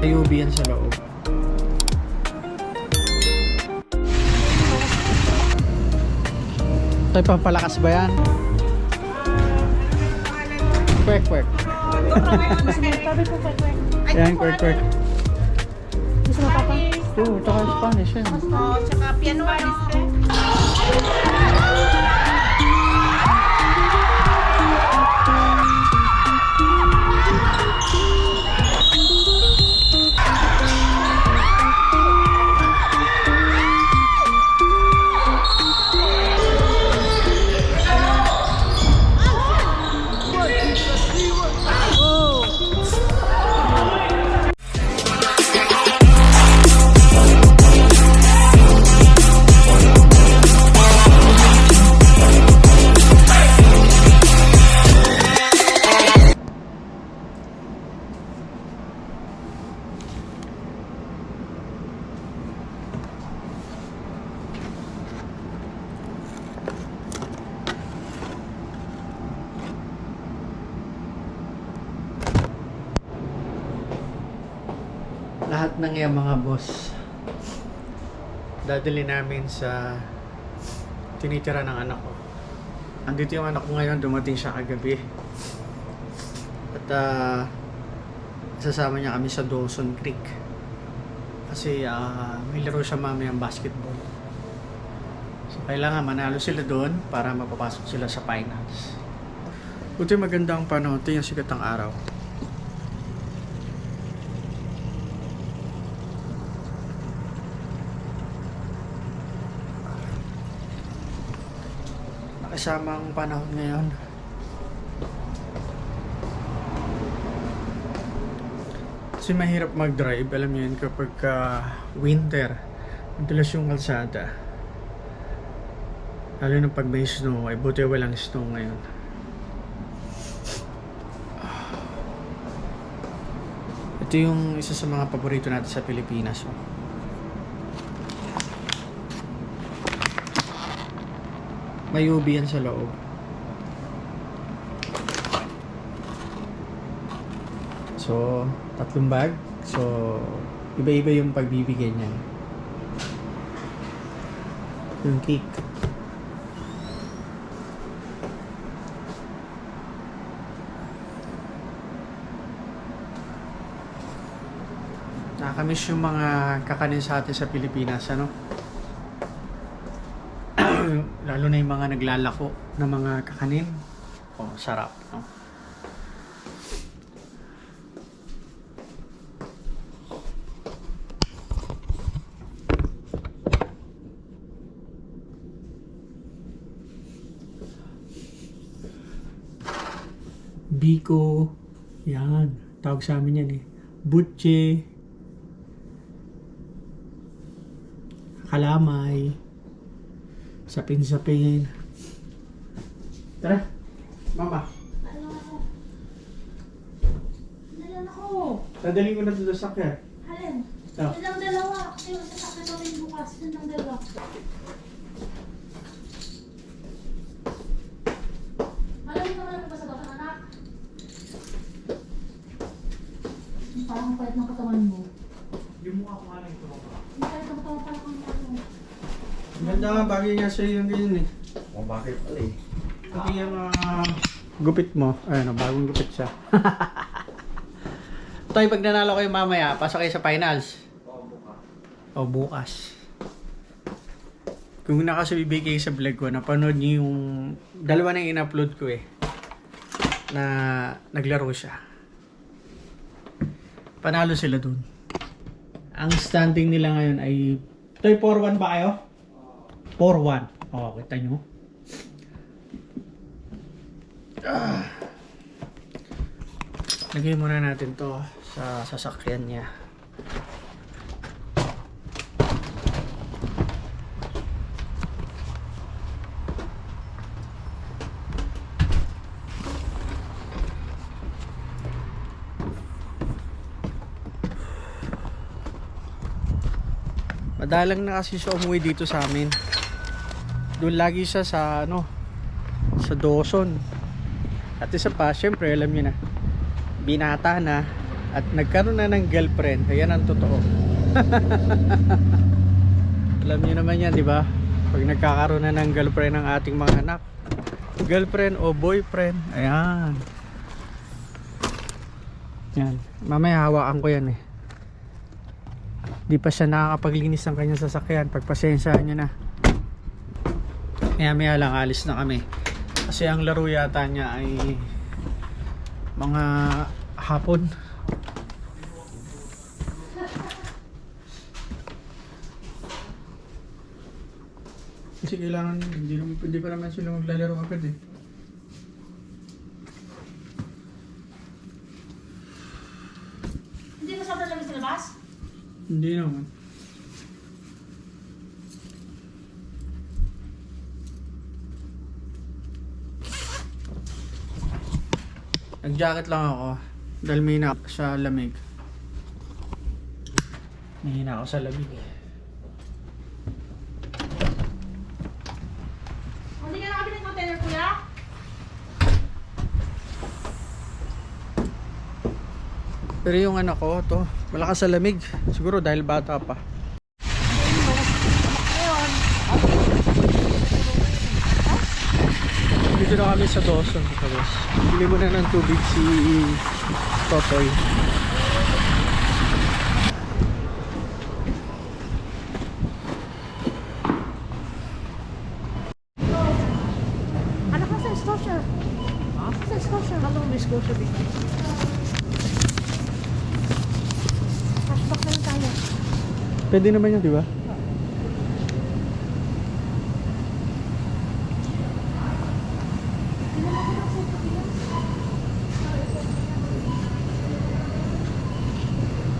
May UV yan sa loob. Ito pampalakas ba yan? Kwek kwek. Sabi ko kwek-kwek. Yan kwek kwek. Gusto mo papa? Oo, tsaka Spanish yan. Oo, tsaka piano ano. Lahat ng yung mga boss dadali namin sa tinitira ng anak ko. Andito yung anak ko ngayon, dumating siya kagabi. At sasama niya kami sa Dawson Creek. Kasi may laro siya mamayang basketball. So kailangan manalo sila doon para mapapasok sila sa finals. Buti magandang panahon, ito yung sikat ng araw. Kasama ang panahon ngayon. Kasi mahirap mag-drive, alam niyo yun, kapag winter, madulas yung kalsada. Lalo na pag may snow, ay buti walang snow ngayon. Ito yung isa sa mga paborito natin sa Pilipinas. Oh. May UV yan sa loob. So, 3 bag. So, iba-iba yung pagbibigay niyan. Yung cake. Nakakamiss yung mga kakanin sa atin sa Pilipinas, ano? Lalo na yung mga naglalako na mga kakanin. Oh, sarap, no? Biko. Yan. Tawag sa amin yan eh. Butche. Kalamay. Sapin-sapin. Tara. Mama. Dalan ako. Dadaling ko na ito sa sakyan. Alin? Oh. Yun lang dalawa. Kasi masasakit ako rin bukas. Yun lang dalawa. Malamig ka malamig ba sa doon, anak? Parang payat ng katawan mo. Yung mukha ko nga lang ito. Yung payat ng katawan parang ang katawan. Ganda nga, bagay nga sa'yo yung ganyan eh. O bakit pala eh? Pati yung gupit mo. Ayun, bagong gupit siya. Toy, pag nanalo kayo mamaya, pasok kayo sa finals. O buka. O bukas. Kung nakasubibig kayo sa vlog ko, napanood niyo yung dalawa na yung in-upload ko eh. Na naglaro siya. Panalo sila dun. Ang standing nila ngayon ay... Toy, 4-1 ba kayo? 4-1. O, kita nyo. Lagay muna natin to sa sasakyan niya. Madalang na kasi siya umuwi dito sa amin. Doon lagi siya sa sa Dawson. At isa pa, syempre alam niyo na, binata na, at nagkaroon na ng girlfriend. Ayan ang totoo. Alam niyo naman yan, di ba? Pag nagkakaroon na ng girlfriend ng ating mga anak, girlfriend o boyfriend, ayan. Yan. Mamaya hawakan ko yan eh. Di pa siya nakakapaglinis ng kanyang sasakyan. Pagpasensyahan nyo na. Maya lang alis na kami. Kasi ang laro yata niya ay mga hapon. Kasi kailangan, hindi pa naman sila maglalaro agad eh. Hindi ba sobrang lamig sa labas? Hindi naman. Nag-jacket lang ako dahil may hina ako sa lamig. May hina ako sa lamig. Hindi ka nakabili ng container, kuya? Pero yung anak ko, to, malakas sa lamig. Siguro dahil bata pa. Dito na kami sa Dawson. Bili mo na ng tubig si Totoy. Anak ko sa Scotia. Ha? Sa Scotia. Anong may Scotia dito? Cashback na lang tayo. Pwede naman yun, di ba?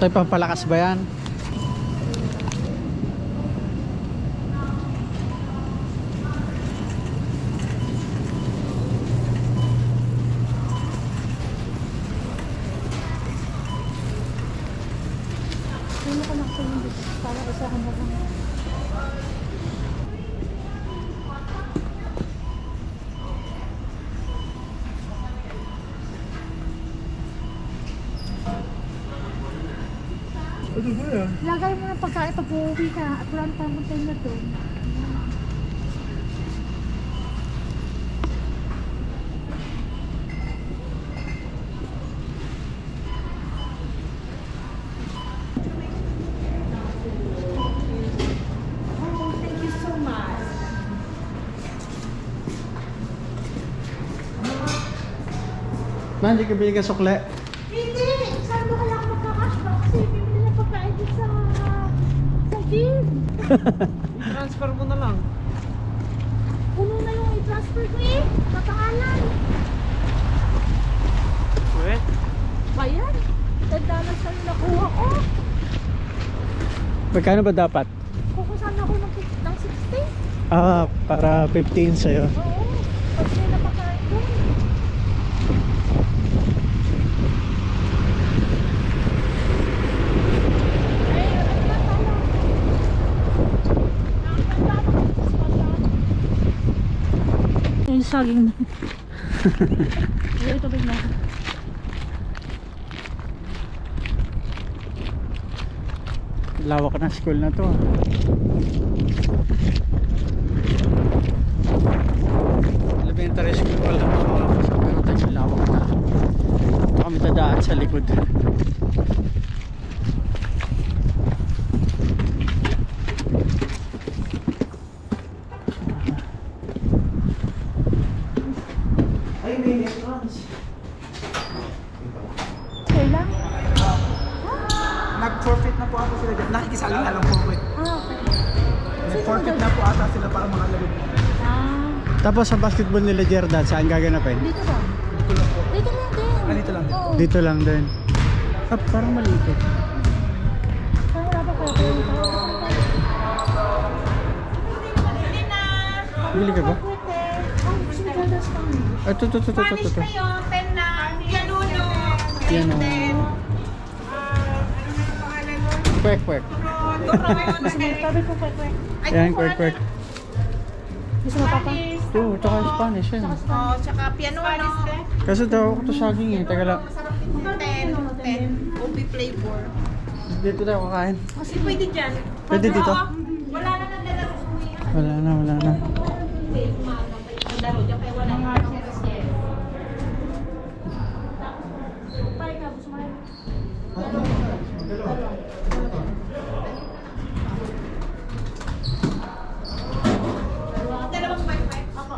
Ito yung pampalakas ba yan? Hindi ko nakasal yung dito. Para isa ka na lang. Ano ba yan? Lagay mo ng pagkain pag uuwi ka at wala na tayong container doon. Oh, thank you so much. Ma, hindi ka binigyan sukle. Hindi! Saan mo kailangan magka-cashback? Kasi bibili na pagkain din sa gym. I-transfer mo na lang. Puno na yung i-transfer ko eh. Kapangalan. Wait. Bayan. $10 na nakuha ko. Magkano ba dapat? Kukusan ako ng 60. Ah, para 15 sa'yo. Oo. Pag may napakain doon. Ay, ano ba pala? Yung saging na. Ito ba na? Lawak na school na to. Elementary school pa lang. So, pero tayo lawak na. Ito kami dadaan sa likod. Ay, may restaurants. Kailan? Nag-forfeit na po ata sila dyan. Nakikisali na lang po ako eh. Okay. Nag-forfeit na po ata sila para makalagay po. Tapos sa basketball nila Jordan, saan gaganapin? Dito ba? Dito lang po. Dito lang din. Ah, dito lang din. Oo. Dito lang din. Ah, parang maliit. Parang wala pa kaya kung Bili ka ba? Oh, gusto mo galas kami. Ah, ito. Pen na, pianuno, Yan o. Kwek. Gusto mo tabi ko kwek-kwek. Yan, kwek. Gusto mo papa? Ito, tsaka Spanish yan. oh, tsaka pianuno. Kasi daw ako to saging eh. Teka lang. 10. flavor. Dito tayo kakain. Kasi pwede dyan. Pwede dito? Wala na nang lalaro. Wala na, wala na. Laro dyan kaya wala na. Dalawang wifi. Ako.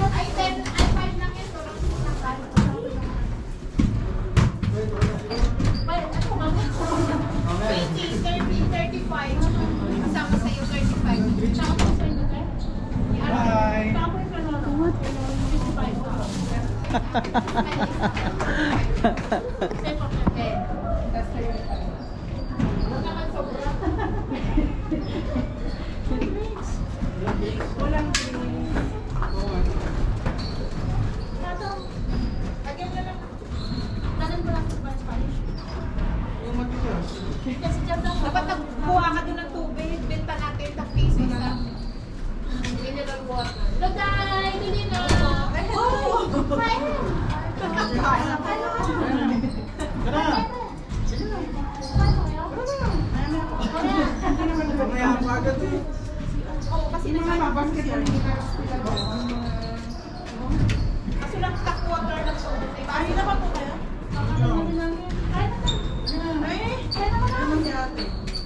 Ay, 10, ay 5 lang ito. Ay, ano ba? 20, 30, 35. Kasama sa iyo, 35. Tapos, ano ka? Bye! Tapos, ano? 55. Walang kasi dyan lang. Dapat nagkuha ka doon ng tubig. Benta natin ng piso isa. Mineral water. Lagay! Bili na! Oh! Mamaya pa agad eh. Oo, kasi nagpapabasket ko ng Kaso lang tap water lang po. Ay, na ba po kayo?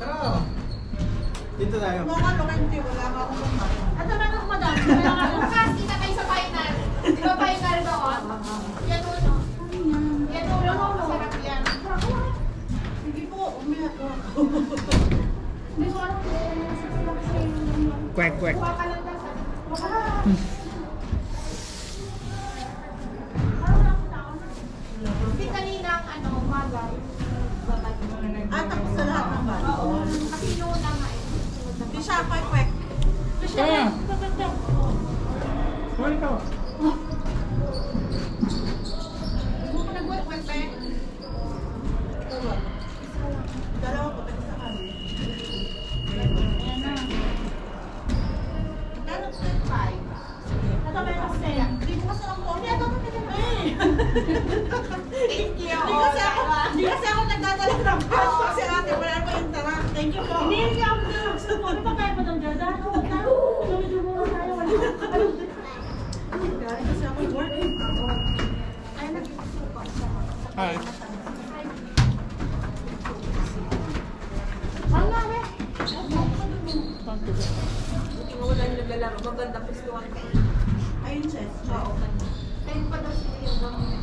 Tara. Dito tayo. At naman ako, madam. Bukas, kita kayo sa final. Di ba final doon? Yan uno. Yan uno. Masarap yan. Kwek, kwek. Kuha ka lang daw sa... Kasi kanina ang ano, magay. tapos sa lahat ng ba? Oo. Kasi noon na nga eh. Di siya kwek-kwek. Kaya. Kuha ikaw. Huwag ka nag-work, eh. Dalawa po, tayo sa kami. Gano'n po yung 5? Ito ba yung kasi? Hindi ko kasi lang po. Hindi, ito ba yung Thank you. Hindi kasi ako nagdadala ng pass. Kasi ate, wala pa yung tara. Thank you po. Hindi ako nagsusupo. Ano pa kaya pa ng dada? Huwag na. Dulo-dulo na tayo. Kasi ako working ako. Ay, nagsusupo siya. Hi. Ang nga, eh. Buti mo wala yung naglalaro. Maganda pistuan ka. Ayun, chess. Oo. Time pa daw sila yung maganda.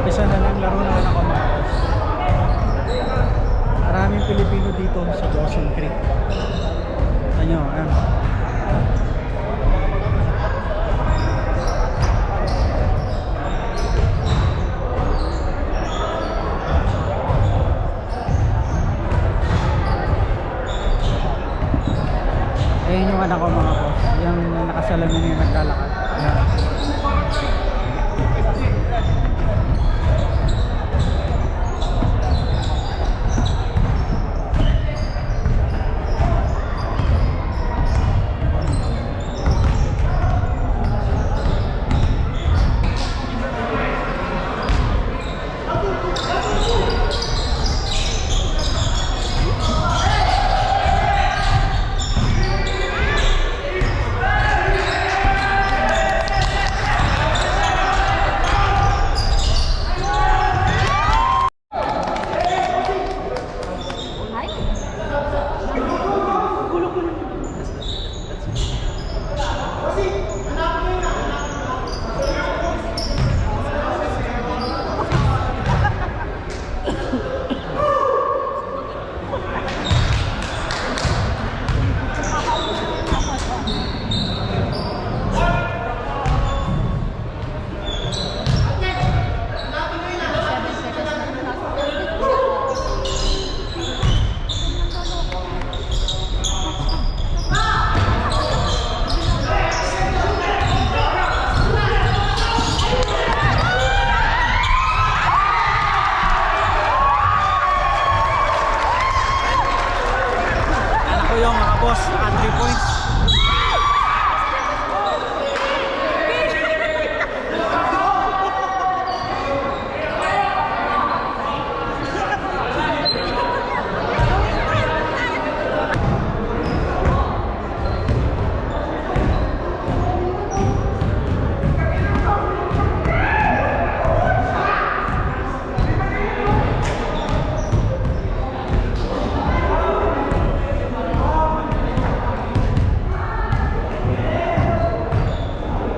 Isa na lang laro na ako mga boss. Maraming Pilipino dito sa Dawson Creek. Ano, ayun yung anak ko mga boss. Yung nakasalamin yung naglalakad. Ayan. boss, 3 points.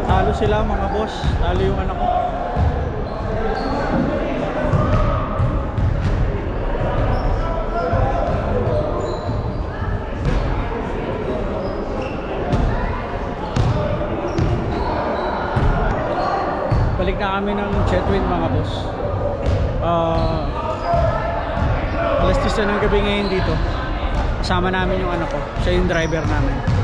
Talo sila mga boss, talo yung anak ko. Balik na kami ng Chetwynd mga boss. Alas 10 na ng gabi ngayon dito. Kasama namin yung anak ko, siya yung driver namin.